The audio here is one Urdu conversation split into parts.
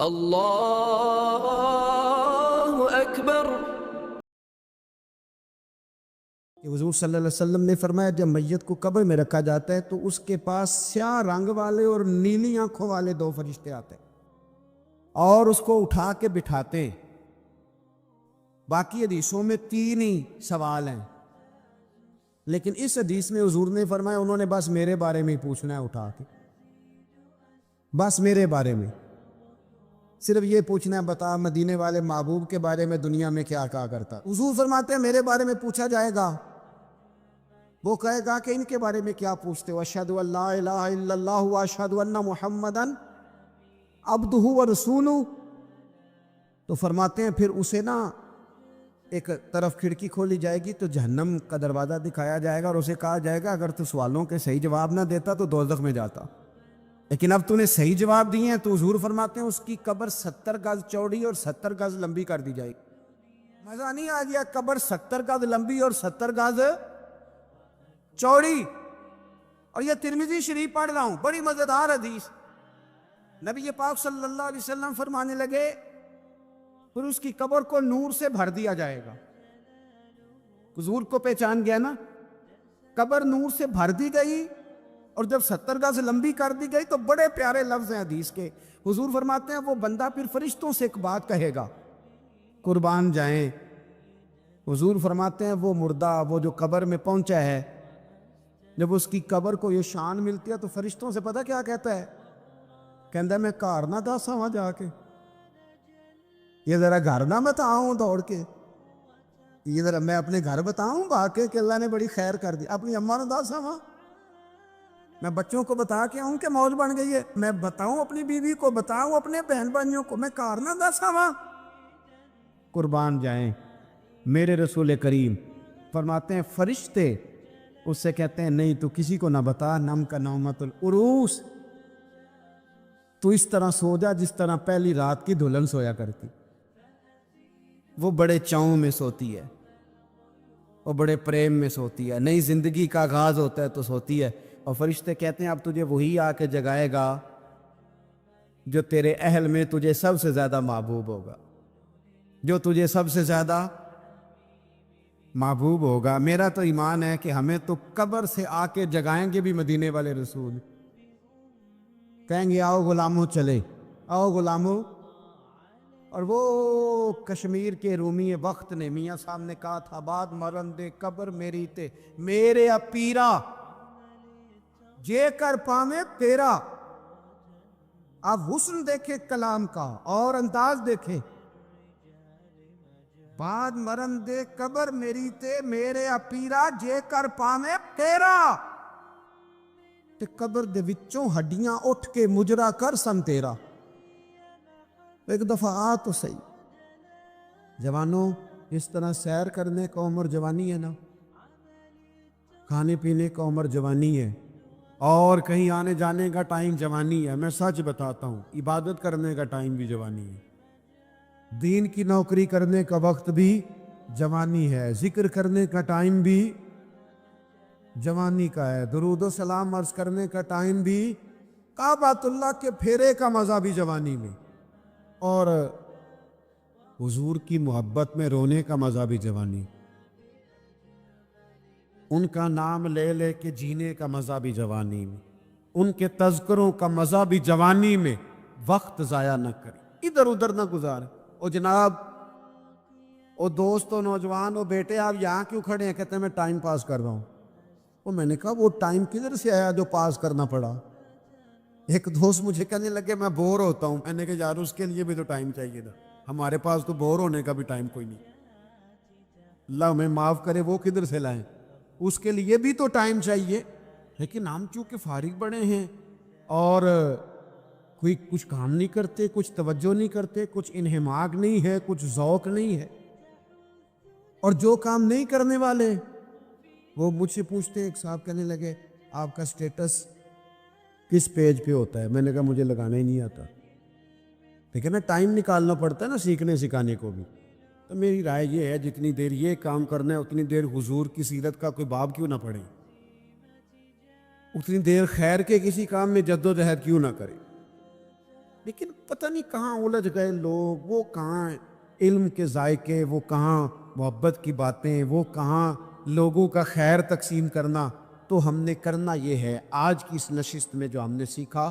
اللہ اکبر۔ کہ حضور صلی اللہ علیہ وسلم نے فرمایا جب میت کو قبر میں رکھا جاتا ہے تو اس کے پاس سیاہ رنگ والے اور نیلی آنکھوں والے دو فرشتے آتے ہیں اور اس کو اٹھا کے بٹھاتے ہیں۔ باقی حدیثوں میں 3 ہی سوال ہیں، لیکن اس حدیث میں حضور نے فرمایا انہوں نے بس میرے بارے میں ہی پوچھنا ہے، اٹھا کے بس میرے بارے میں صرف یہ پوچھنا ہے، بتا مدینے والے محبوب کے بارے میں دنیا میں کیا کہا کرتا۔ حضور فرماتے ہیں میرے بارے میں پوچھا جائے گا، وہ کہے گا کہ ان کے بارے میں کیا پوچھتے ہو؟ اشہد ان لا الہ الا اللہ واشہد ان محمدن عبدہ ورسولہ۔ تو فرماتے ہیں پھر اسے نا ایک طرف کھڑکی کھولی جائے گی تو جہنم کا دروازہ دکھایا جائے گا اور اسے کہا جائے گا اگر تو سوالوں کے صحیح جواب نہ دیتا تو دوزخ میں جاتا، لیکن اب تو نے صحیح جواب دیے ہیں۔ تو حضور فرماتے ہیں اس کی قبر 70 گز چوڑی اور 70 گز لمبی کر دی جائے گی۔ مزہ نہیں آ گیا؟ قبر 70 گز لمبی اور 70 گز چوڑی، اور یہ ترمذی شریف پڑھ رہا ہوں، بڑی مزیدار حدیث۔ نبی پاک صلی اللہ علیہ وسلم فرمانے لگے پھر اس کی قبر کو نور سے بھر دیا جائے گا۔ حضور کو پہچان گیا نا، قبر نور سے بھر دی گئی اور جب 70 گز لمبی کر دی گئی تو بڑے پیارے لفظ ہیں حدیث کے۔ حضور فرماتے ہیں وہ بندہ پھر فرشتوں سے ایک بات کہے گا، قربان جائیں۔ حضور فرماتے ہیں وہ مردہ وہ جو قبر میں پہنچا ہے، جب اس کی قبر کو یہ شان ملتی ہے تو فرشتوں سے پتہ کیا کہتا ہے؟ کہتا ہے میں گھر نہ دسا وہاں جا کے، یہ ذرا گھر نہ بتاؤں دوڑ کے، یہ ذرا میں اپنے گھر بتاؤں باقی کہ اللہ نے بڑی خیر کر دی، اپنی اماں نہ دسا وہاں، میں بچوں کو بتا کے آؤں کہ موج بن گئی ہے، میں بتاؤں اپنی بیوی کو، بتاؤں اپنے بہن بھائیوں کو، میں گھر نہ دسا وہاں۔ قربان جائیں میرے رسول کریم فرماتے ہیں فرشتے اس سے کہتے ہیں نہیں تو کسی کو نہ بتا، نم کا نومت العروس، تو اس طرح سو جا جس طرح پہلی رات کی دلہن سویا کرتی۔ وہ بڑے چاؤں میں سوتی ہے، وہ بڑے پریم میں سوتی ہے، نئی زندگی کا آغاز ہوتا ہے تو سوتی ہے، اور فرشتے کہتے ہیں اب تجھے وہی آ کے جگائے گا جو تیرے اہل میں تجھے سب سے زیادہ محبوب ہوگا، جو تجھے سب سے زیادہ محبوب ہوگا۔ میرا تو ایمان ہے کہ ہمیں تو قبر سے آ کے جگائیں گے بھی مدینے والے رسول، کہیں گے آؤ غلاموں چلے، آؤ غلاموں۔ اور وہ کشمیر کے رومی وقت نے میاں صاحب نے کہا تھا بعد مرن دے قبر میری تے میرے اپیرا جے کر پاویں تیرا۔ آپ حسن دیکھے کلام کا اور انداز دیکھے، بعد مرن دے قبر میری تے میرے اپیرا جے کر پاویں تیرا۔ تے قبر دے وچوں ہڈیاں اٹھ کے مجرا کر سن تیرا۔ ایک دفعہ آ تو صحیح جوانوں، اس طرح سیر کرنے کا عمر جوانی ہے نا، کھانے پینے کا عمر جوانی ہے، اور کہیں آنے جانے کا ٹائم جوانی ہے۔ میں سچ بتاتا ہوں عبادت کرنے کا ٹائم بھی جوانی ہے، دین کی نوکری کرنے کا وقت بھی جوانی ہے، ذکر کرنے کا ٹائم بھی جوانی کا ہے، درود و سلام عرض کرنے کا ٹائم بھی، کعبۃ اللہ کے پھیرے کا مزہ بھی جوانی میں، اور حضور کی محبت میں رونے کا مزہ بھی جوانی، ان کا نام لے لے کے جینے کا مزہ بھی جوانی میں، ان کے تذکروں کا مزہ بھی جوانی میں۔ وقت ضائع نہ کریں، ادھر ادھر نہ گزاریں۔ او جناب، او دوست، او نوجوان، او بیٹے آپ یہاں کیوں کھڑے ہیں؟ کہتے ہیں میں ٹائم پاس کر رہا ہوں۔ وہ میں نے کہا وہ ٹائم کدھر سے آیا جو پاس کرنا پڑا؟ ایک دوست مجھے کہنے لگے میں بور ہوتا ہوں، میں نے کہا یار اس کے لیے بھی تو ٹائم چاہیے تھا، ہمارے پاس تو بور ہونے کا بھی ٹائم کوئی نہیں، اللہ ہمیں معاف کرے، وہ کدھر سے لائیں؟ اس کے لیے بھی تو ٹائم چاہیے۔ لیکن ہم چونکہ فارغ بڑے ہیں اور کوئی کچھ کام نہیں کرتے، کچھ توجہ نہیں کرتے، کچھ انہماک نہیں ہے، کچھ ذوق نہیں ہے، اور جو کام نہیں کرنے والے وہ مجھ سے پوچھتے ہیں، ایک صاحب کہنے لگے آپ کا سٹیٹس کس پیج پہ ہوتا ہے؟ میں نے کہا مجھے لگانا ہی نہیں آتا، لیکن نا ٹائم نکالنا پڑتا ہے نا سیکھنے سکھانے کو بھی۔ تو میری رائے یہ ہے جتنی دیر یہ کام کرنا ہے اتنی دیر حضور کی سیرت کا کوئی باب کیوں نہ پڑھیں، اتنی دیر خیر کے کسی کام میں جد و جہد کیوں نہ کریں۔ لیکن پتہ نہیں کہاں الجھ گئے لوگ، وہ کہاں علم کے ذائقے، وہ کہاں محبت کی باتیں، وہ کہاں لوگوں کا خیر تقسیم کرنا۔ تو ہم نے کرنا یہ ہے، آج کی اس نشست میں جو ہم نے سیکھا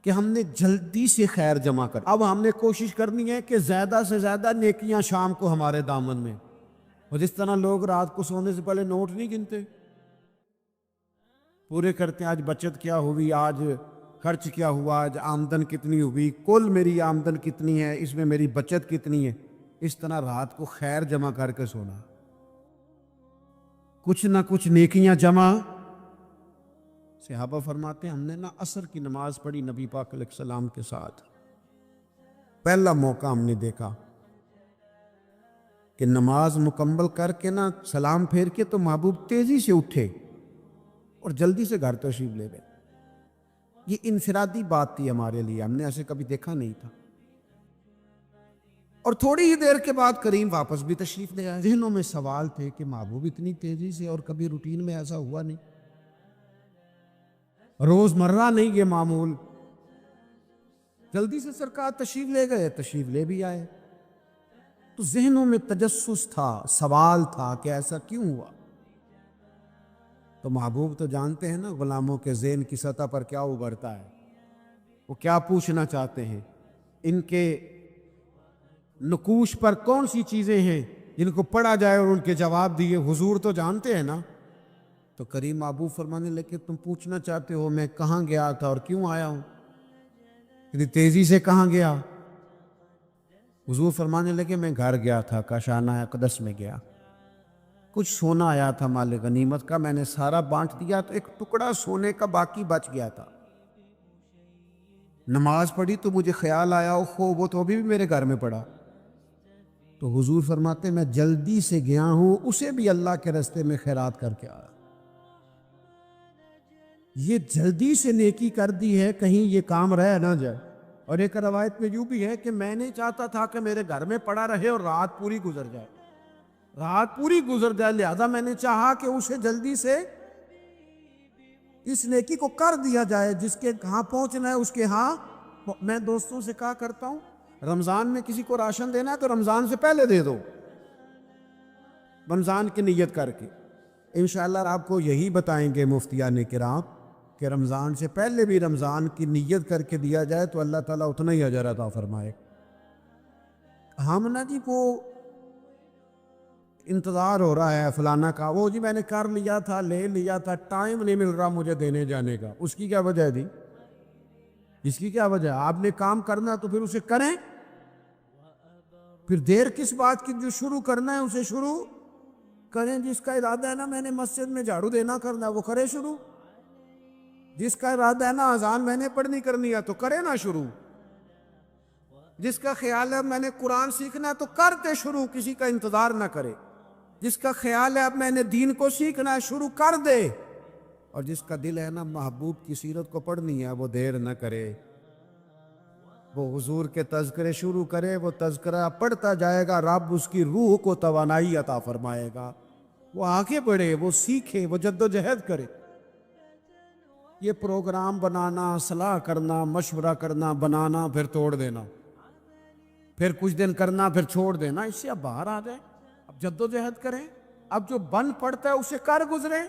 کہ ہم نے جلدی سے خیر جمع کر، اب ہم نے کوشش کرنی ہے کہ زیادہ سے زیادہ نیکیاں شام کو ہمارے دامن میں، اور جس طرح لوگ رات کو سونے سے پہلے نوٹ نہیں گنتے، پورے کرتے ہیں، آج بچت کیا ہوئی، آج خرچ کیا ہوا، آج آمدن کتنی ہوئی، کل میری آمدن کتنی ہے، اس میں میری بچت کتنی ہے، اس طرح رات کو خیر جمع کر کے سونا، کچھ نہ کچھ نیکیاں جمع۔ صحابہ فرماتے ہیں ہم نے عصر کی نماز پڑھی نبی پاک علیہ السلام کے ساتھ، پہلا موقع ہم نے دیکھا کہ نماز مکمل کر کے سلام پھیر کے تو محبوب تیزی سے اٹھے اور جلدی سے گھر تشریف لے گئے۔ یہ انفرادی بات تھی ہمارے لیے، ہم نے ایسے کبھی دیکھا نہیں تھا، اور تھوڑی ہی دیر کے بعد کریم واپس بھی تشریف لے آئے۔ ذہنوں میں سوال تھے کہ محبوب اتنی تیزی سے، اور کبھی روٹین میں ایسا ہوا نہیں، روز مرہ نہیں یہ معمول، جلدی سے سرکار تشریف لے گئے، تشریف لے بھی آئے۔ تو ذہنوں میں تجسس تھا، سوال تھا کہ ایسا کیوں ہوا۔ تو محبوب تو جانتے ہیں غلاموں کے ذہن کی سطح پر کیا ابھرتا ہے، وہ کیا پوچھنا چاہتے ہیں، ان کے نقوش پر کون سی چیزیں ہیں جن کو پڑھا جائے اور ان کے جواب دیے، حضور تو جانتے ہیں تو کریم محبوب فرمانے لگے تم پوچھنا چاہتے ہو میں کہاں گیا تھا اور کیوں آیا ہوں، اتنی تیزی سے کہاں گیا؟ حضور فرمانے لگے میں گھر گیا تھا، کاشانہ اقدس میں گیا، کچھ سونا آیا تھا مال غنیمت کا، میں نے سارا بانٹ دیا تو ایک ٹکڑا سونے کا باقی بچ گیا تھا، نماز پڑھی تو مجھے خیال آیا وہ تو ابھی بھی میرے گھر میں پڑا۔ تو حضور فرماتے میں جلدی سے گیا ہوں، اسے بھی اللہ کے راستے میں خیرات کر کے آیا۔ یہ جلدی سے نیکی کر دی ہے، کہیں یہ کام رہ نہ جائے۔ اور ایک روایت میں یوں بھی ہے کہ میں نہیں چاہتا تھا کہ میرے گھر میں پڑا رہے اور رات پوری گزر جائے، لہذا میں نے چاہا کہ اسے جلدی سے اس نیکی کو کر دیا جائے، جس کے کہاں پہنچنا ہے اس کے ہاں۔ میں دوستوں سے کہا کرتا ہوں رمضان میں کسی کو راشن دینا ہے تو رمضان سے پہلے دے دو، رمضان کی نیت کر کے۔ انشاءاللہ آپ کو یہی بتائیں گے مفتیان کرام کہ رمضان سے پہلے بھی رمضان کی نیت کر کے دیا جائے تو اللہ تعالیٰ اتنا ہی اجر عطا فرمائے۔ ہم جی وہ انتظار ہو رہا ہے فلانا کا، وہ جی میں نے کر لیا تھا، لے لیا تھا، ٹائم نہیں مل رہا مجھے دینے جانے کا، اس کی کیا وجہ ہے؟ اس کی کیا وجہ ہے؟ آپ نے کام کرنا تو پھر اسے کریں، پھر دیر کس بات کی؟ جو شروع کرنا ہے اسے شروع کریں۔ جس کا ارادہ ہے میں نے مسجد میں جھاڑو دینا کرنا ہے وہ کرے شروع، جس کا ارادہ ہے اذان میں نے پڑھنی کرنی ہے تو کرے نا شروع، جس کا خیال ہے میں نے قرآن سیکھنا ہے تو کرتے شروع، کسی کا انتظار نہ کرے۔ جس کا خیال ہے اب میں نے دین کو سیکھنا ہے شروع کر دے، اور جس کا دل ہے محبوب کی سیرت کو پڑھنی ہے وہ دیر نہ کرے، وہ حضور کے تذکرے شروع کرے، وہ تذکرہ پڑھتا جائے گا، رب اس کی روح کو توانائی عطا فرمائے گا، وہ آگے بڑھے، وہ سیکھے، وہ جد و جہد کرے۔ یہ پروگرام بنانا، صلاح کرنا، مشورہ کرنا، بنانا پھر توڑ دینا، پھر کچھ دن کرنا پھر چھوڑ دینا، اس سے اب باہر آ جائیں، اب جد و جہد کریں، اب جو بن پڑتا ہے اسے کر گزریں۔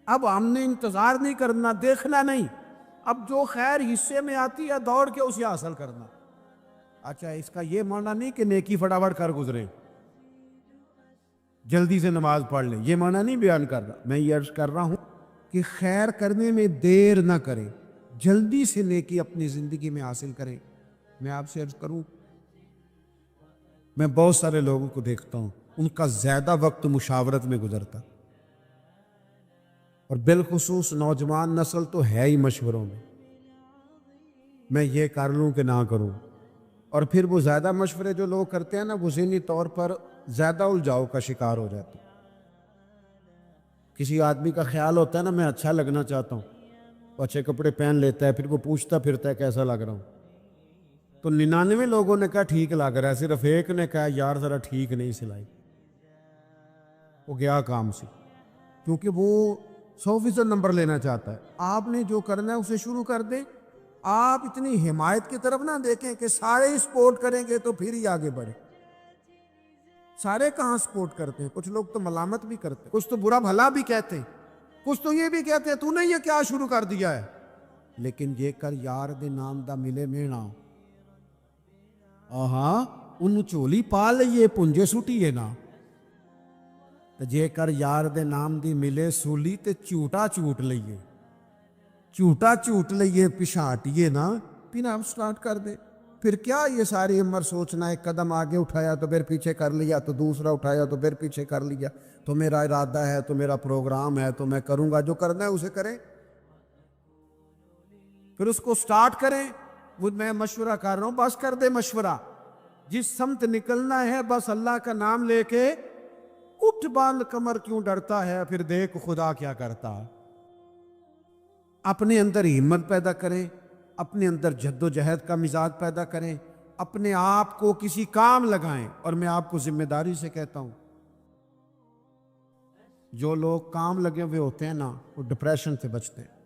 اب ہم نے انتظار نہیں کرنا، دیکھنا نہیں، اب جو خیر حصے میں آتی ہے دوڑ کے اسے حاصل کرنا۔ اچھا اس کا یہ معنی نہیں کہ نیکی فٹافٹ کر گزریں، جلدی سے نماز پڑھ لیں، یہ معنی نہیں بیان کر رہا، میں یہ عرض کر رہا ہوں کہ خیر کرنے میں دیر نہ کریں، جلدی سے نیکی اپنی زندگی میں حاصل کریں۔ میں آپ سے عرض کروں، میں بہت سارے لوگوں کو دیکھتا ہوں ان کا زیادہ وقت مشاورت میں گزرتا، اور بالخصوص نوجوان نسل تو ہے ہی مشوروں میں یہ کر لوں کہ نہ کروں، اور پھر وہ زیادہ مشورے جو لوگ کرتے ہیں وہ ذہنی طور پر زیادہ الجھاؤ کا شکار ہو جاتے ہیں۔ کسی آدمی کا خیال ہوتا ہے میں اچھا لگنا چاہتا ہوں، وہ اچھے کپڑے پہن لیتا ہے، پھر وہ پوچھتا پھرتا ہے کیسا لگ رہا ہوں، تو 99 لوگوں نے کہا ٹھیک لگ رہا ہے، صرف ایک نے کہا یار ذرا ٹھیک نہیں سلائی، وہ گیا کام سے، کیونکہ وہ 100% نمبر لینا چاہتا ہے۔ آپ نے جو کرنا ہے اسے شروع کر دیں، آپ اتنی حمایت کی طرف نہ دیکھیں کہ سارے ہی سپورٹ کریں گے تو پھر ہی آگے بڑھے. سارے کہاں سپورٹ کرتے ہیں؟ کچھ لوگ تو ملامت بھی کرتے ہیں, کچھ تو برا بھلا بھی کہتے ہیں, کچھ تو یہ بھی کہتے ہیں تو نے یہ کیا شروع کر دیا ہے. لیکن جے کر یار دے نام دا ملے مینا, آہاں ان چولی پا لئیے پنجے سٹیے نا. تے جے کر یار دے نام دی ملے سولی تے چوٹا چوٹ لئیے, چوٹا چوٹ لئیے پچھاٹیے نا, پھر آپ سٹارٹ کر دیں. پھر کیا یہ ساری عمر سوچنا, ایک قدم آگے اٹھایا تو پھر پیچھے کر لیا, تو دوسرا اٹھایا تو پھر پیچھے کر لیا, تو میرا ارادہ ہے, تو میرا پروگرام ہے, تو میں کروں گا. جو کرنا ہے اسے کریں, پھر اس کو سٹارٹ کریں. وہ میں مشورہ کر رہا ہوں, بس کر دے مشورہ. جس سمت نکلنا ہے بس اللہ کا نام لے کے اٹھ, باندھ کمر کیوں ڈرتا ہے, پھر دیکھ خدا کیا کرتا. اپنے اندر ہمت پیدا کریں, اپنے اندر جد و جہد کا مزاج پیدا کریں, اپنے آپ کو کسی کام لگائیں. اور میں آپ کو ذمہ داری سے کہتا ہوں, جو لوگ کام لگے ہوئے ہوتے ہیں نا, وہ ڈپریشن سے بچتے ہیں,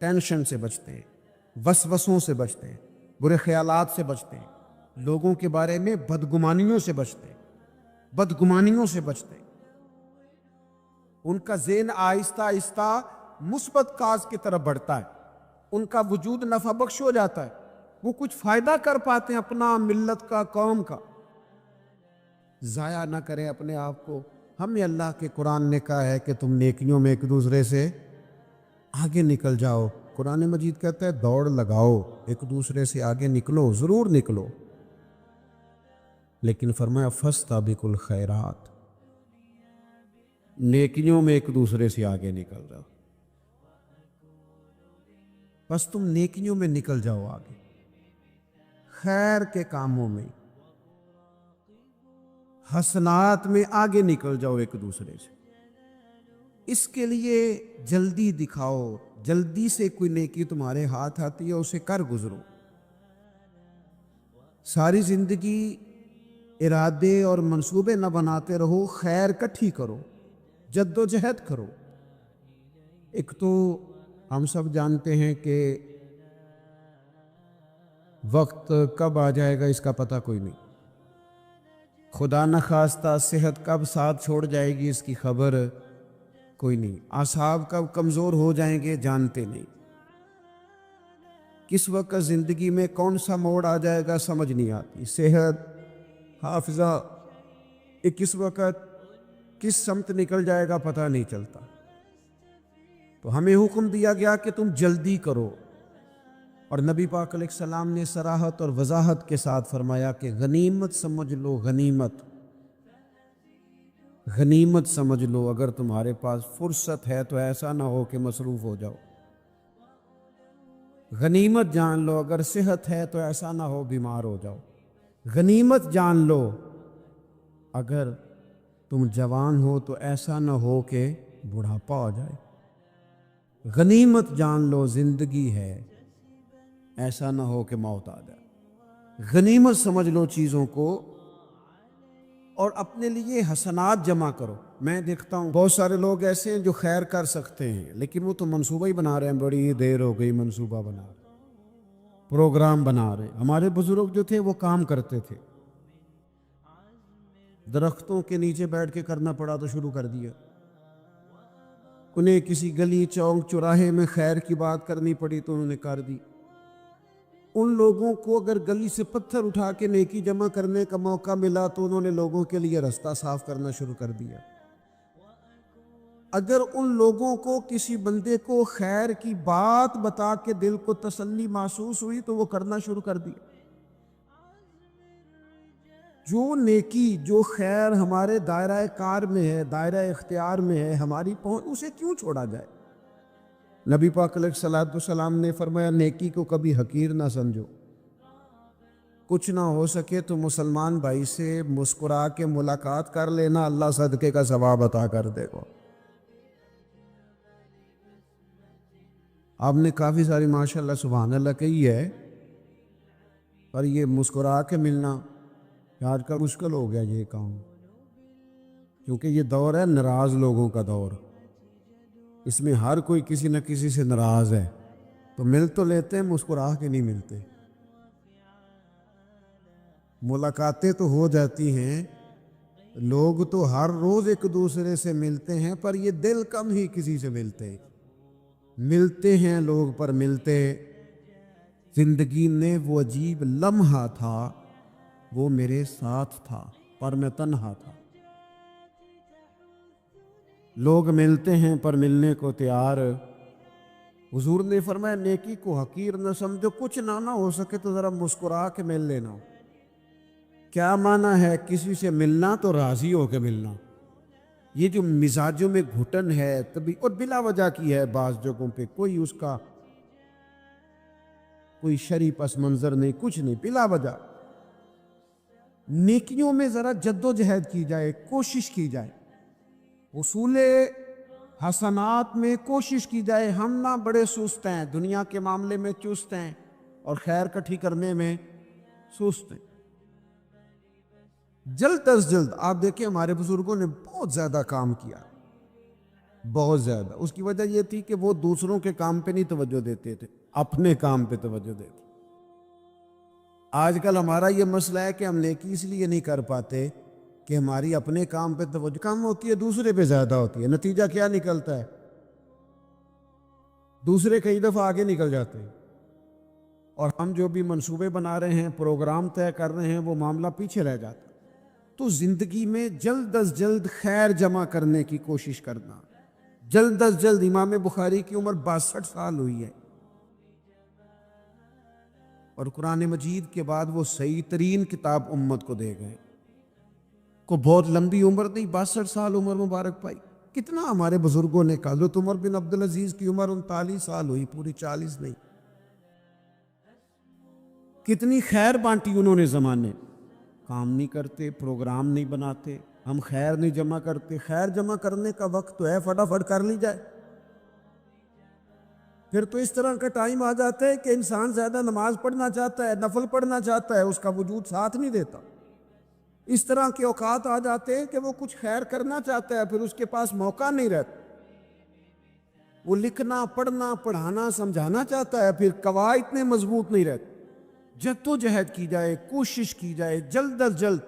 ٹینشن سے بچتے ہیں, وسوسوں سے بچتے ہیں, برے خیالات سے بچتے ہیں, لوگوں کے بارے میں بدگمانیوں سے بچتے ہیں, بدگمانیوں سے بچتے ہیں. ان کا ذہن آہستہ آہستہ مثبت کاز کی طرف بڑھتا ہے, ان کا وجود نفع بخش ہو جاتا ہے, وہ کچھ فائدہ کر پاتے ہیں اپنا, ملت کا, قوم کا. ضائع نہ کریں اپنے آپ کو. ہمیں اللہ کے قرآن نے کہا ہے کہ تم نیکیوں میں ایک دوسرے سے آگے نکل جاؤ. قرآن مجید کہتا ہے دوڑ لگاؤ, ایک دوسرے سے آگے نکلو, ضرور نکلو. لیکن فرمایا فاستبقوا الخیرات, نیکیوں میں ایک دوسرے سے آگے نکل جاؤ. بس تم نیکیوں میں نکل جاؤ آگے, خیر کے کاموں میں, حسنات میں آگے نکل جاؤ ایک دوسرے سے. اس کے لیے جلدی دکھاؤ, جلدی سے کوئی نیکی تمہارے ہاتھ آتی ہے اسے کر گزرو. ساری زندگی ارادے اور منصوبے نہ بناتے رہو, خیر کٹھی کرو, جد و جہد کرو. ایک تو ہم سب جانتے ہیں کہ وقت کب آ جائے گا اس کا پتہ کوئی نہیں. خدا نخواستہ صحت کب ساتھ چھوڑ جائے گی اس کی خبر کوئی نہیں. اعصاب کب کمزور ہو جائیں گے جانتے نہیں. کس وقت زندگی میں کون سا موڑ آ جائے گا سمجھ نہیں آتی. صحت, حافظہ, کس وقت کس سمت نکل جائے گا پتہ نہیں چلتا. تو ہمیں حکم دیا گیا کہ تم جلدی کرو. اور نبی پاک علیہ السلام نے صراحت اور وضاحت کے ساتھ فرمایا کہ غنیمت سمجھ لو, غنیمت, غنیمت سمجھ لو. اگر تمہارے پاس فرصت ہے تو ایسا نہ ہو کہ مصروف ہو جاؤ. غنیمت جان لو, اگر صحت ہے تو ایسا نہ ہو بیمار ہو جاؤ. غنیمت جان لو, اگر تم جوان ہو تو ایسا نہ ہو کہ بڑھاپا ہو جائے. غنیمت جان لو, زندگی ہے, ایسا نہ ہو کہ موت آ جائے. غنیمت سمجھ لو چیزوں کو, اور اپنے لیے حسنات جمع کرو. میں دیکھتا ہوں بہت سارے لوگ ایسے ہیں جو خیر کر سکتے ہیں, لیکن وہ تو منصوبہ ہی بنا رہے ہیں, بڑی دیر ہو گئی منصوبہ بنا رہے, پروگرام بنا رہے. ہمارے بزرگ جو تھے وہ کام کرتے تھے, درختوں کے نیچے بیٹھ کے کرنا پڑا تو شروع کر دیا. انہیں کسی گلی چوک چوراہے میں خیر کی بات کرنی پڑی تو انہوں نے کر دی. ان لوگوں کو اگر گلی سے پتھر اٹھا کے نیکی جمع کرنے کا موقع ملا تو انہوں نے لوگوں کے لیے راستہ صاف کرنا شروع کر دیا. اگر ان لوگوں کو کسی بندے کو خیر کی بات بتا کے دل کو تسلی محسوس ہوئی تو وہ کرنا شروع کر دیا. جو نیکی, جو خیر ہمارے دائرہ کار میں ہے, دائرہ اختیار میں ہے, ہماری پہنچ, اسے کیوں چھوڑا جائے. نبی پاک علیہ الصلوۃ والسلام نے فرمایا نیکی کو کبھی حقیر نہ سمجھو. کچھ نہ ہو سکے تو مسلمان بھائی سے مسکرا کے ملاقات کر لینا, اللہ صدقے کا ثواب عطا کر دے گا. آپ نے کافی ساری ماشاءاللہ سبحان اللہ کہی ہے, پر یہ مسکرا کے ملنا آج کل مشکل ہو گیا یہ کام, کیونکہ یہ دور ہے ناراض لوگوں کا دور. اس میں ہر کوئی کسی نہ کسی سے ناراض ہے. تو مل تو لیتے ہیں، مسکرا کے نہیں ملتے. ملاقاتیں تو ہو جاتی ہیں، لوگ تو ہر روز ایک دوسرے سے ملتے ہیں، پر یہ دل کم ہی کسی سے ملتے ہیں لوگ، پر ملتے. زندگی میں وہ عجیب لمحہ تھا، وہ میرے ساتھ تھا پر میں تنہا تھا. لوگ ملتے ہیں پر ملنے کو تیار. حضور نے فرمایا نیکی کو حقیر نہ سمجھو، کچھ نہ ہو سکے تو ذرا مسکرا کے مل لینا. کیا معنی ہے کسی سے ملنا؟ تو راضی ہو کے ملنا. یہ جو مزاجوں میں گھٹن ہے تبھی، اور بلا وجہ کی ہے بعض جگہوں پہ، کوئی اس کا کوئی شرعی پس منظر نہیں، کچھ نہیں، بلا وجہ. نیکیوں میں ذرا جد و جہد کی جائے، کوشش کی جائے، حصول حسنات میں کوشش کی جائے. ہم نہ بڑے سست ہیں، دنیا کے معاملے میں چست ہیں اور خیر کٹھی کرنے میں سست ہیں. جلد از جلد آپ دیکھیں ہمارے بزرگوں نے بہت زیادہ کام کیا، بہت زیادہ. اس کی وجہ یہ تھی کہ وہ دوسروں کے کام پہ نہیں توجہ دیتے تھے، اپنے کام پہ توجہ دیتے. آج کل ہمارا یہ مسئلہ ہے کہ ہم نیکی اس لیے نہیں کر پاتے کہ ہماری اپنے کام پہ توجہ کم ہوتی ہے، دوسرے پہ زیادہ ہوتی ہے. نتیجہ کیا نکلتا ہے؟ دوسرے کئی دفعہ آگے نکل جاتے ہیں اور ہم جو بھی منصوبے بنا رہے ہیں، پروگرام طے کر رہے ہیں، وہ معاملہ پیچھے رہ جاتا. تو زندگی میں جلد از جلد خیر جمع کرنے کی کوشش کرنا. جلد از جلد. امام بخاری کی عمر 62 سال ہوئی ہے اور قرآن مجید کے بعد وہ صحیح ترین کتاب امت کو دے گئے. کو بہت لمبی عمر نہیں، 62 سال عمر مبارک پائی. کتنا ہمارے بزرگوں نے کہا. حضرت عمر بن عبدالعزیز کی عمر 39 سال ہوئی، پوری 40 نہیں. کتنی خیر بانٹی انہوں نے زمانے. کام نہیں کرتے، پروگرام نہیں بناتے، ہم خیر نہیں جمع کرتے. خیر جمع کرنے کا وقت تو ہے، فٹافٹ کر لی جائے. پھر تو اس طرح کا ٹائم آ جاتا ہے کہ انسان زیادہ نماز پڑھنا چاہتا ہے، نفل پڑھنا چاہتا ہے، اس کا وجود ساتھ نہیں دیتا. اس طرح کے اوقات آ جاتے ہیں کہ وہ کچھ خیر کرنا چاہتا ہے، پھر اس کے پاس موقع نہیں رہتا. وہ لکھنا، پڑھنا، پڑھانا، سمجھانا چاہتا ہے، پھر قواعد اتنے مضبوط نہیں رہتے. جد و جہد کی جائے، کوشش کی جائے، جلد از جلد.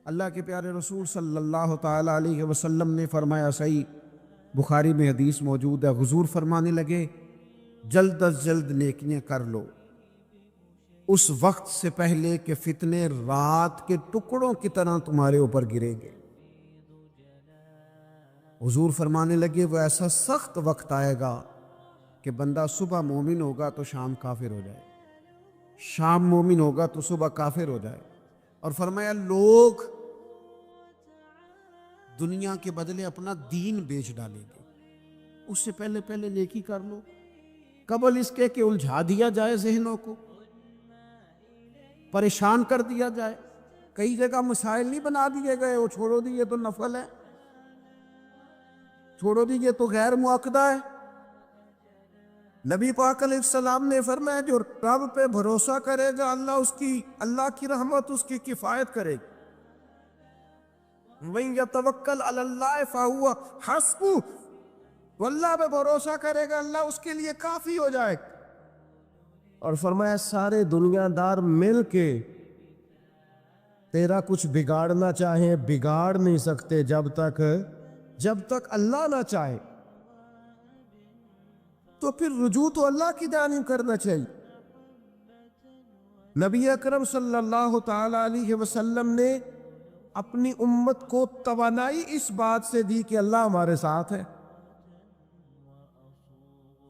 اللہ کے پیارے رسول صلی اللہ تعالی علیہ وسلم نے فرمایا، صحیح بخاری میں حدیث موجود ہے، حضور فرمانے لگے جلد از جلد نیکیاں کر لو اس وقت سے پہلے کہ فتنے رات کے ٹکڑوں کی طرح تمہارے اوپر گریں گے. حضور فرمانے لگے وہ ایسا سخت وقت آئے گا کہ بندہ صبح مومن ہوگا تو شام کافر ہو جائے، شام مومن ہوگا تو صبح کافر ہو جائے. اور فرمایا لوگ دنیا کے بدلے اپنا دین بیچ ڈالیں گے. اس سے پہلے پہلے نیکی کر لو قبل اس کے کہ الجھا دیا جائے، ذہنوں کو پریشان کر دیا جائے. کئی جگہ مسائل نہیں بنا دیے گئے، وہ چھوڑو دیے تو نفل ہے، چھوڑو دیے تو غیر معاقدہ ہے. نبی پاک علیہ السلام نے فرمایا جو رب پہ بھروسہ کرے گا اللہ کی رحمت اس کی کفایت کرے گی. وَإِن يَتَوَكَّلْ عَلَى اللَّهِ فَهُوَ حَسْبُهُ، وہ اللہ پہ بھروسہ کرے گا اللہ اس کے لیے کافی ہو جائے گا. اور فرمایا سارے دنیا دار مل کے تیرا کچھ بگاڑنا چاہیں بگاڑ نہیں سکتے جب تک اللہ نہ چاہے. تو پھر رجوع تو اللہ کی جانب کرنا چاہیے. نبی اکرم صلی اللہ تعالی علیہ وسلم نے اپنی امت کو توانائی اس بات سے دی کہ اللہ ہمارے ساتھ ہے.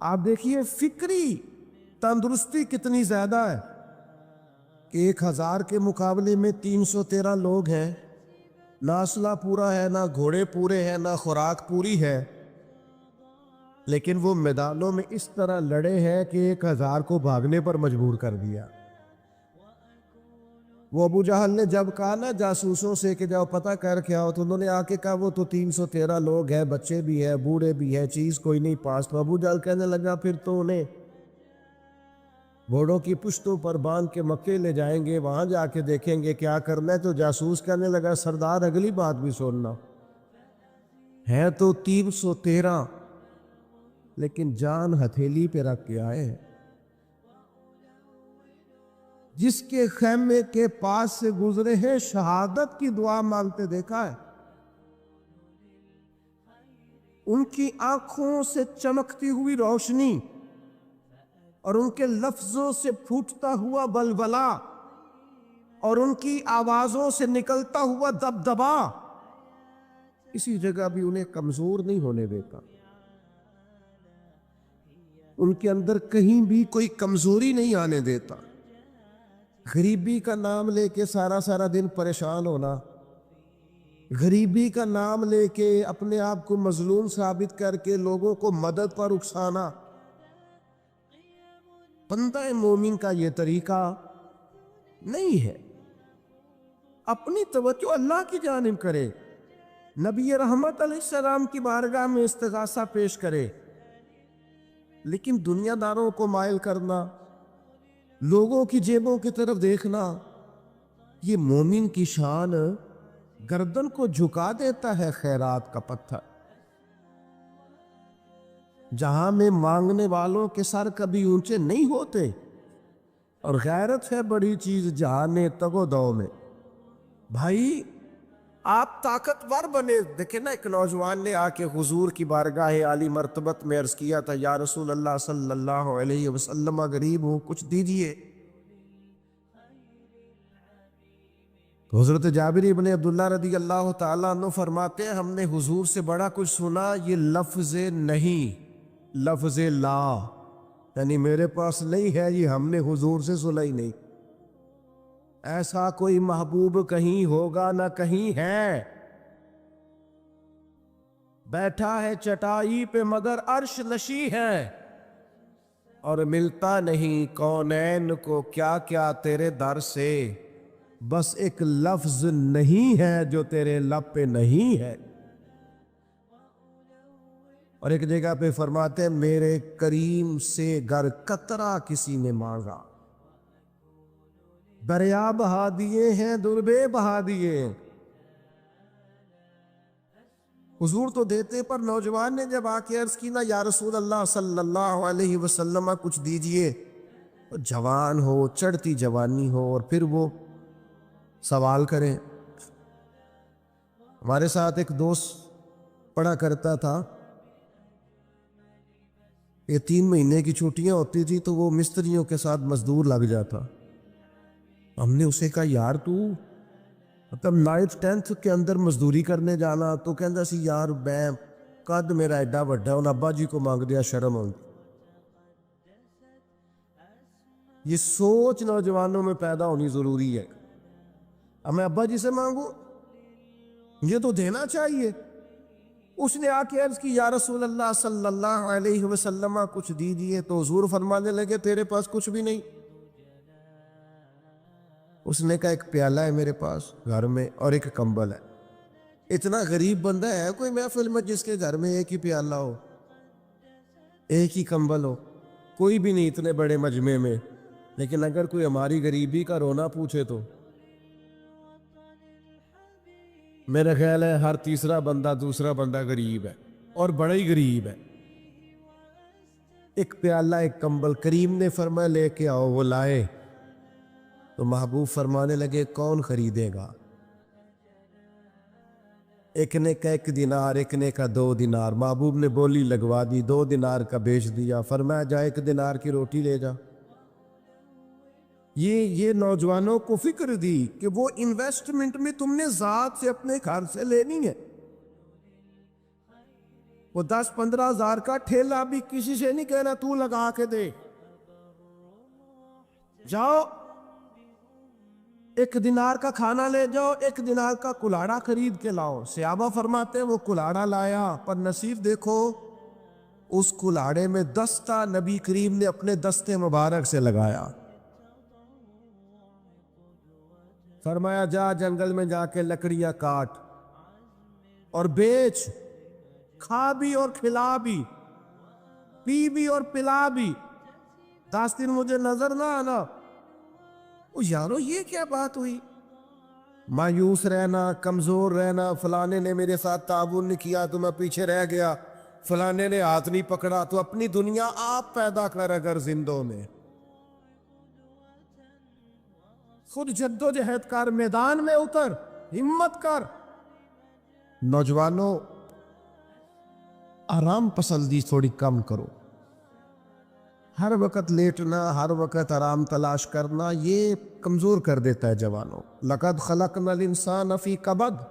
آپ دیکھیے فکری تندرستی کتنی زیادہ ہے کہ 1000 کے مقابلے میں 313 لوگ ہیں، نہ اسلحہ پورا ہے، نہ گھوڑے پورے ہیں، نہ خوراک پوری ہے، لیکن وہ میدانوں میں اس طرح لڑے ہیں کہ 1000 کو بھاگنے پر مجبور کر دیا. وہ ابو جہل نے جب کہا نا جاسوسوں سے کہ جاؤ پتہ کر کے آؤ، تو انہوں نے آ کے کہا وہ تو 313 لوگ ہیں، بچے بھی ہیں، بوڑھے بھی ہیں، چیز کوئی نہیں پاس. تو ابو جہل کہنے لگا پھر تو انہیں گھوڑوں کی پشتوں پر باندھ کے مکے لے جائیں گے، وہاں جا کے دیکھیں گے کیا کرنا ہے. تو جاسوس کہنے لگا سردار اگلی بات بھی سننا ہے، تو 313 لیکن جان ہتھیلی پہ رکھ کے آئے ہیں. جس کے خیمے کے پاس سے گزرے ہیں شہادت کی دعا مانگتے دیکھا ہے. ان کی آنکھوں سے چمکتی ہوئی روشنی اور ان کے لفظوں سے پھوٹتا ہوا بلبلا اور ان کی آوازوں سے نکلتا ہوا دبدبا کسی جگہ بھی انہیں کمزور نہیں ہونے دیتا. ان کے اندر کہیں بھی کوئی کمزوری نہیں آنے دیتا. غریبی کا نام لے کے سارا سارا دن پریشان ہونا، غریبی کا نام لے کے اپنے آپ کو مظلوم ثابت کر کے لوگوں کو مدد پر اکسانا، بندہ مومن کا یہ طریقہ نہیں ہے. اپنی توجہ اللہ کی جانب کرے، نبی رحمت علیہ السلام کی بارگاہ میں استغاثہ پیش کرے. لیکن دنیا داروں کو مائل کرنا، لوگوں کی جیبوں کی طرف دیکھنا، یہ مومن کی شان گردن کو جھکا دیتا ہے خیرات کا پتھر. جہاں میں مانگنے والوں کے سر کبھی اونچے نہیں ہوتے، اور غیرت ہے بڑی چیز جہاں تگ و دو میں. بھائی آپ طاقتور بنے. دیکھیں نا، ایک نوجوان نے آ کے حضور کی بارگاہ عالی مرتبت میں عرض کیا تھا، یا رسول اللہ صلی اللہ علیہ وسلم غریب ہوں، کچھ دیجئے. تو حضرت جابر ابن عبداللہ رضی اللہ تعالیٰ عنہ فرماتے ہیں، ہم نے حضور سے بڑا کچھ سنا، یہ لفظ نہیں، لفظ لا، یعنی میرے پاس نہیں ہے، یہ ہم نے حضور سے سنا ہی نہیں. ایسا کوئی محبوب کہیں ہوگا نہ کہیں ہے. بیٹھا ہے چٹائی پہ مگر عرش نشیں ہے، اور ملتا نہیں کونین کو کیا کیا تیرے در سے، بس ایک لفظ نہیں ہے جو تیرے لب پہ نہیں ہے. اور ایک جگہ پہ فرماتے ہیں، میرے کریم سے گر قطرہ کسی نے مانگا، دریا بہا دیے ہیں، دربے بہا دیے ہیں. حضور تو دیتے، پر نوجوان نے جب آ کے عرض کی نا، یا رسول اللہ صلی اللہ علیہ وسلم کچھ دیجئے، جوان ہو، چڑھتی جوانی ہو، اور پھر وہ سوال کریں. ہمارے ساتھ ایک دوست پڑھا کرتا تھا، یہ 3 مہینے کی چھٹیاں ہوتی تھی تو وہ مستریوں کے ساتھ مزدور لگ جاتا. ہم نے اسے کہا، یار تو مطلب 9th 10th کے اندر مزدوری کرنے جانا؟ تو کہندا سی، یار میں قد میرا ایڈا وڈا، ان ابا جی کو مانگ دیا شرم ہوگی. یہ سوچ نوجوانوں میں پیدا ہونی ضروری ہے. اب میں ابا جی سے مانگوں؟ یہ تو دینا چاہیے. اس نے آ کے عرض کی، یا رسول اللہ صلی اللہ علیہ وسلم کچھ دیجئے. تو حضور فرمانے لگے، تیرے پاس کچھ بھی نہیں؟ اس نے کہا، ایک پیالہ ہے میرے پاس گھر میں اور ایک کمبل ہے. اتنا غریب بندہ ہے کوئی محفل میں جس کے گھر میں ایک ہی پیالہ ہو، ایک ہی کمبل ہو؟ کوئی بھی نہیں اتنے بڑے مجمع میں. لیکن اگر کوئی ہماری غریبی کا رونا پوچھے تو میرا خیال ہے ہر تیسرا بندہ دوسرا بندہ غریب ہے، اور بڑا ہی غریب ہے. ایک پیالہ ایک کمبل. کریم نے فرمایا، لے کے آؤ. وہ لائے تو محبوب فرمانے لگے، کون خریدے گا؟ ایک نے کہا 1 دینار، ایک نے کہا 2 دینار. محبوب نے بولی لگوا دی، 2 دینار کا بیچ دیا. فرمایا، جا 1 دینار کی روٹی لے جا. یہ نوجوانوں کو فکر دی کہ وہ انویسٹمنٹ میں تم نے ذات سے اپنے گھر سے لینی ہے. وہ 10-15 ہزار کا ٹھیلا بھی کسی سے نہیں کہنا تو لگا کے دے. جاؤ 1 دینار کا کھانا لے جاؤ، 1 دینار کا کلاڑا خرید کے لاؤ. صحابہ فرماتے ہیں وہ کلاڑا لایا، پر نصیب دیکھو اس کلاڑے میں دستہ نبی کریم نے اپنے دستے مبارک سے لگایا. فرمایا، جا جنگل میں جا کے لکڑیاں کاٹ اور بیچ، کھا بھی اور کھلا بھی، پی بھی اور پلا بھی، 10 دن مجھے نظر نہ آنا. یارو یہ کیا بات ہوئی؟ مایوس رہنا، کمزور رہنا، فلانے نے میرے ساتھ تعاون نہیں کیا تو میں پیچھے رہ گیا، فلانے نے ہاتھ نہیں پکڑا، تو اپنی دنیا آپ پیدا کر اگر زندوں میں، خود جد و جہد کر، میدان میں اتر، ہمت کر۔ نوجوانوں، آرام پسندی تھوڑی کم کرو۔ ہر وقت لیٹنا، ہر وقت آرام تلاش کرنا، یہ کمزور کر دیتا ہے جوانوں۔ لقد خلقنا الانسان فی کبد،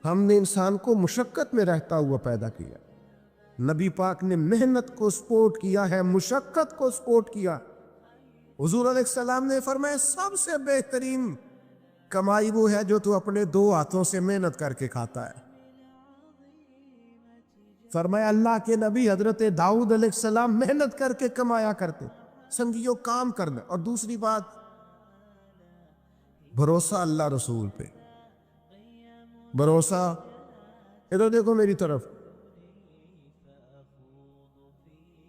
ہم نے انسان کو مشقت میں رہتا ہوا پیدا کیا۔ نبی پاک نے محنت کو سپورٹ کیا ہے، مشقت کو سپورٹ کیا۔ حضور علیہ السلام نے فرمایا سب سے بہترین کمائی وہ ہے جو تو اپنے دو ہاتھوں سے محنت کر کے کھاتا ہے۔ فرمایا اللہ کے نبی حضرت داؤد علیہ السلام محنت کر کے کمایا کرتے۔ سنگیوں، کام کرنا۔ اور دوسری بات، بھروسہ اللہ رسول پہ، بھروسہ۔ ادھر دیکھو میری طرف۔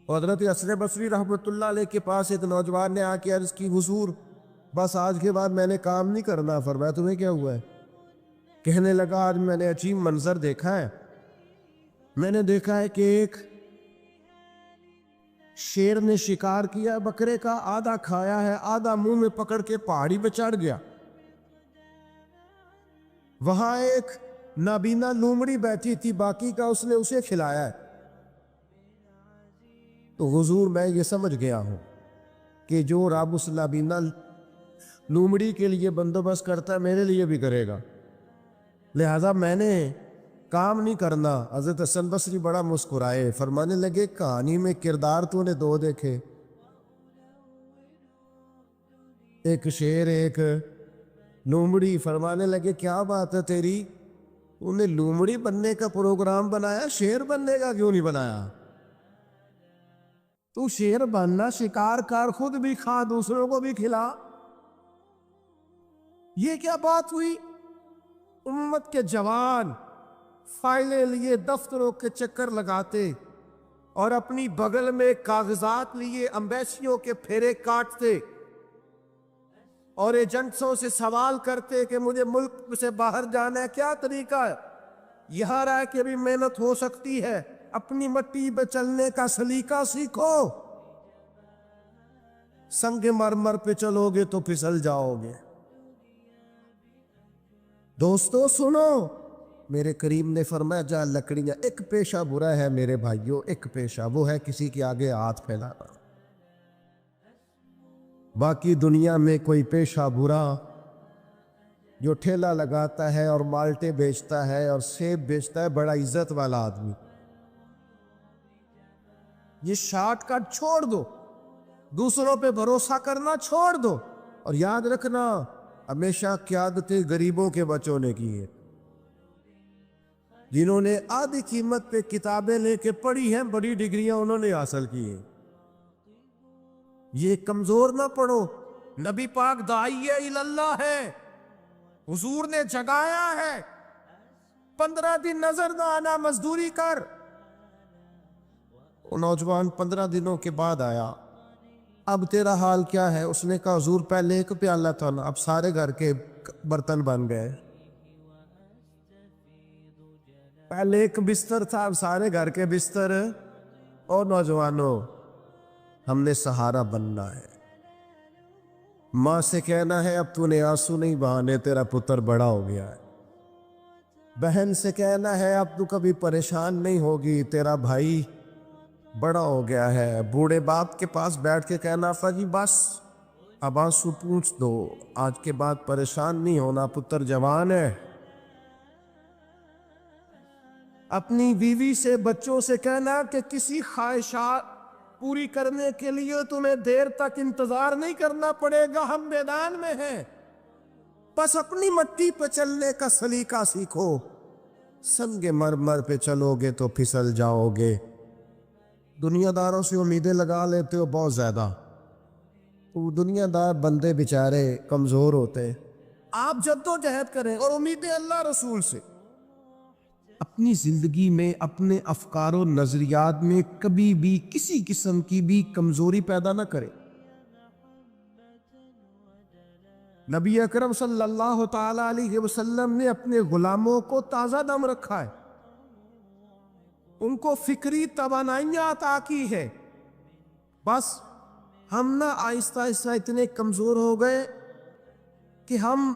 حضرت حسن بصری رحمۃ اللہ علیہ کے پاس ایک نوجوان نے آ کے عرض کی، حضور بس آج کے بعد میں نے کام نہیں کرنا۔ فرمایا تمہیں کیا ہوا ہے؟ کہنے لگا آج میں نے عجیب منظر دیکھا ہے۔ میں نے دیکھا ہے کہ ایک شیر نے شکار کیا بکرے کا، آدھا کھایا ہے، آدھا منہ میں پکڑ کے پہاڑی پہ چڑھ گیا۔ وہاں ایک نابینا لومڑی بیٹھی تھی، باقی کا اس نے اسے کھلایا ہے۔ تو حضور میں یہ سمجھ گیا ہوں کہ جو رب اس نابینا لومڑی کے لیے بندوبست کرتا ہے میرے لیے بھی کرے گا، لہذا میں نے کام نہیں کرنا۔ حضرت حسن بصری بڑا مسکرائے، فرمانے لگے کہانی میں کردار تو نے دو دیکھے، ایک شیر ایک لومڑی۔ فرمانے لگے کیا بات ہے تیری، انہیں لومڑی بننے کا پروگرام بنایا، شیر بننے کا کیوں نہیں بنایا؟ تو شیر بننا، شکار کر، خود بھی کھا، دوسروں کو بھی کھلا۔ یہ کیا بات ہوئی؟ امت کے جوان فائلیں لیے دفتروں کے چکر لگاتے اور اپنی بغل میں کاغذات لیے امبیسیوں کے پھیرے کاٹتے اور ایجنٹوں سے سوال کرتے کہ مجھے ملک سے باہر جانا ہے، کیا طریقہ ہے؟ یہاں رہ کے بھی محنت ہو سکتی ہے، اپنی مٹی پہ چلنے کا سلیقہ سیکھو۔ سنگ مرمر پہ چلو گے تو پھسل جاؤ گے۔ دوستو سنو، میرے کریم نے فرمایا جا لکڑیاں، ایک پیشہ برا ہے میرے بھائیوں، ایک پیشہ وہ ہے کسی کے آگے ہاتھ پھیلانا۔ باقی دنیا میں کوئی پیشہ برا جو ٹھیلا لگاتا ہے اور مالٹے بیچتا ہے اور سیب بیچتا ہے، بڑا عزت والا آدمی، یہ شارٹ کٹ چھوڑ دو، دوسروں پہ بھروسہ کرنا چھوڑ دو، اور یاد رکھنا ہمیشہ قیادتیں غریبوں کے بچوں نے کی ہے، جنہوں نے آدھی قیمت پہ کتابیں لے کے پڑھی ہیں، بڑی ڈگریاں انہوں نے حاصل کی ہیں۔ یہ کمزور نہ پڑو۔ نبی پاک داعی اللہ ہے، حضور نے جگایا ہے، 15 دن نظر نہ آنا، مزدوری کر۔ وہ نوجوان 15 دنوں کے بعد آیا، اب تیرا حال کیا ہے؟ اس نے کہا حضور پہلے ایک پیالہ تھا نا، اب سارے گھر کے برتن بن گئے۔ پہلے ایک بستر تھا، اب سارے گھر کے بستر۔ اور نوجوانوں، ہم نے سہارا بننا ہے۔ ماں سے کہنا ہے اب تو نے آنسو نہیں بہانے، تیرا پتر بڑا ہو گیا ہے۔ بہن سے کہنا ہے اب تو کبھی پریشان نہیں ہوگی، تیرا بھائی بڑا ہو گیا ہے۔ بوڑھے باپ کے پاس بیٹھ کے کہنا افا جی بس اب آنسو پوچھ دو، آج کے بعد پریشان نہیں ہونا، پتر جوان ہے۔ اپنی بیوی سے، بچوں سے کہنا کہ کسی خواہشات پوری کرنے کے لیے تمہیں دیر تک انتظار نہیں کرنا پڑے گا، ہم میدان میں ہیں، بس اپنی مٹی پہ چلنے کا سلیقہ سیکھو۔ سنگ مرمر پہ چلو گے تو پھسل جاؤ گے۔ دنیا داروں سے امیدیں لگا لیتے ہو بہت زیادہ، تو دنیا دار بندے بیچارے کمزور ہوتے۔ آپ جد و جہد کریں اور امیدیں اللہ رسول سے۔ اپنی زندگی میں، اپنے افکار و نظریات میں کبھی بھی کسی قسم کی بھی کمزوری پیدا نہ کرے۔ نبی اکرم صلی اللہ تعالی علیہ وسلم نے اپنے غلاموں کو تازہ دم رکھا ہے۔ ان کو فکری توانائیاں عطا کی ہے. بس ہم نہ آہستہ آہستہ اتنے کمزور ہو گئے کہ ہم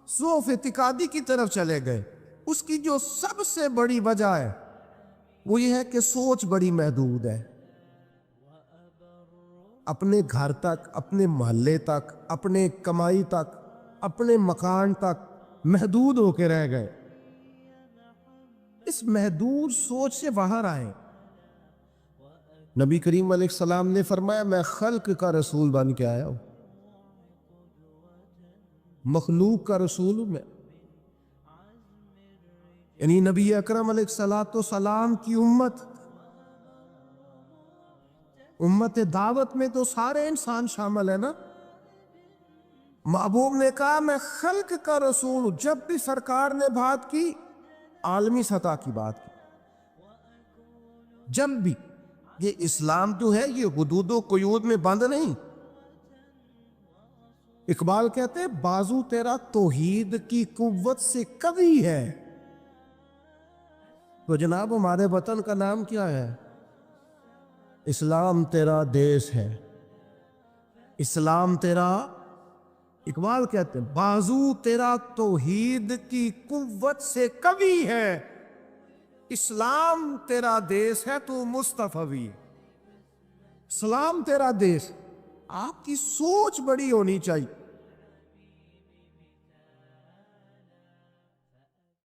ضعف اعتقادی کی طرف چلے گئے. اس کی جو سب سے بڑی وجہ ہے وہ یہ ہے کہ سوچ بڑی محدود ہے. اپنے گھر تک، اپنے محلے تک، اپنے کمائی تک، اپنے مکان تک محدود ہو کے رہ گئے. اس محدود سوچ سے باہر آئیں. نبی کریم علیہ السلام نے فرمایا میں خلق کا رسول بن کے آیا ہوں، مخلوق کا رسول ہوں میں. یعنی نبی اکرم علیہ السلام کی امت دعوت میں تو سارے انسان شامل ہیں نا. محبوب نے کہا میں خلق کا رسول ہوں. جب بھی سرکار نے بات کی عالمی سطح کی بات کی. جب بھی یہ اسلام جو ہے یہ حدود و قیود میں بند نہیں. اقبال کہتے ہیں بازو تیرا توحید کی قوت سے قوی ہے. تو جناب ہمارے وطن کا نام کیا ہے؟ اسلام تیرا دیش ہے. اسلام تیرا، اقبال کہتے ہیں بازو تیرا توحید کی قوت سے قوی ہے. اسلام تیرا دیش ہے تو مصطفی. اسلام تیرا دیش. آپ کی سوچ بڑی ہونی چاہیے.